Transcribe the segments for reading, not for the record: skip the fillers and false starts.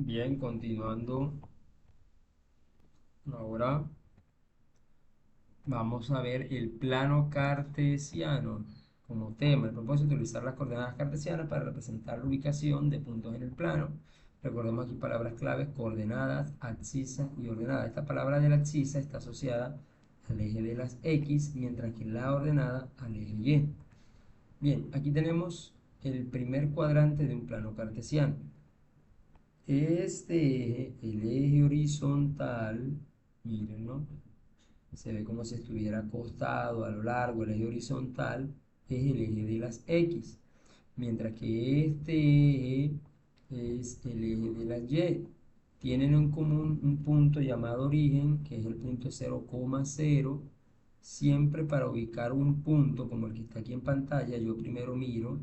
Bien, continuando, ahora vamos a ver el plano cartesiano como tema. El propósito de utilizar las coordenadas cartesianas para representar la ubicación de puntos en el plano. Recordemos aquí palabras claves: coordenadas, abscisa y ordenada. Esta palabra de la abscisa está asociada al eje de las X, mientras que la ordenada al eje Y. Bien, aquí tenemos el primer cuadrante de un plano cartesiano. Este eje, el eje horizontal, miren, ¿no? Se ve como si estuviera acostado a lo largo. El eje horizontal es el eje de las X, mientras que este eje es el eje de las Y. Tienen en común un punto llamado origen, que es el punto 0,0. Siempre para ubicar un punto como el que está aquí en pantalla, yo primero miro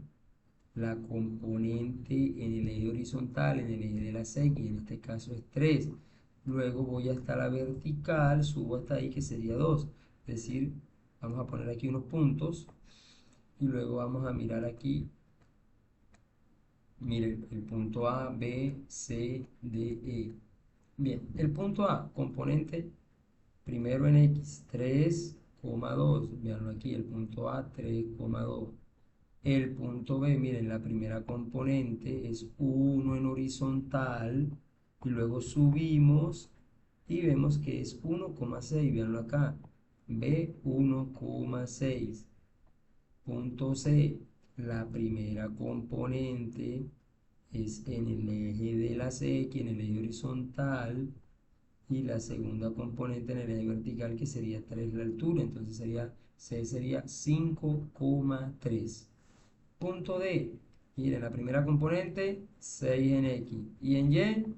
la componente en el eje horizontal, en el eje de las X, en este caso es 3. Luego voy hasta la vertical, subo hasta ahí, que sería 2. Es decir, vamos a poner aquí unos puntos y luego vamos a mirar aquí. Miren, el punto A, B, C, D, E. Bien, el punto A, componente primero en X, 3,2. Veanlo aquí, el punto A, 3,2. El punto B, miren, la primera componente es 1 en horizontal y luego subimos y vemos que es 1,6. Veanlo acá, B 1,6. Punto C, la primera componente es en el eje de las X, en el eje horizontal, y la segunda componente en el eje vertical, que sería 3 la altura. Entonces C sería 5,3. Punto D, miren, la primera componente 6 en X y en Y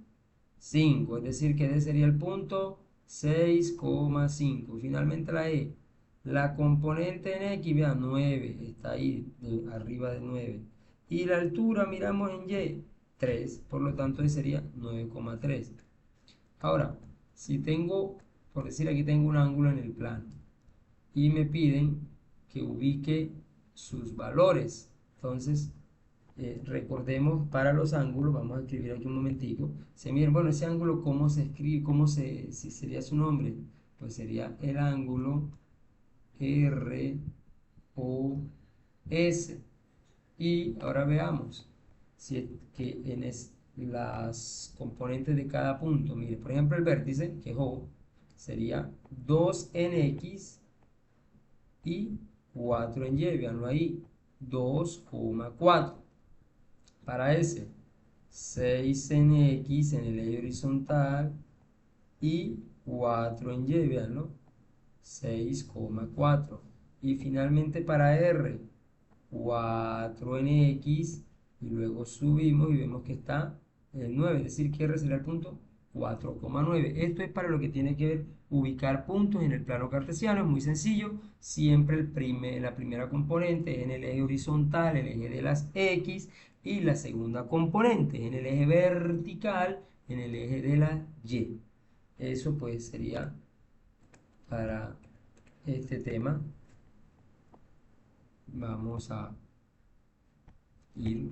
5, es decir que D sería el punto 6,5. Finalmente la E, la componente en X, vean, 9, está ahí arriba de 9. Y la altura, miramos en Y, 3, por lo tanto ahí sería 9,3. Ahora, si tengo, por decir, aquí tengo un ángulo en el plano y me piden que ubique sus valores. Entonces, recordemos para los ángulos, vamos a escribir aquí un momentico. Se miren, bueno, ese ángulo, ¿cómo se escribe? Si sería su nombre? Pues sería el ángulo ROS. Y ahora veamos si es que las componentes de cada punto, mire, por ejemplo, el vértice, que es O, sería 2 en X y 4 en Y, veanlo ahí, 2,4. Para ese, 6 en X en el eje horizontal y 4 en Y, veanlo, 6,4. Y finalmente para R, 4 en X y luego subimos y vemos que está el 9, es decir, que R será el punto 4,9. Esto es para lo que tiene que ver ubicar puntos en el plano cartesiano. Es muy sencillo. Siempre la primera componente en el eje horizontal, el eje de las X, y la segunda componente en el eje vertical, en el eje de la Y. Eso pues sería para este tema. Vamos a ir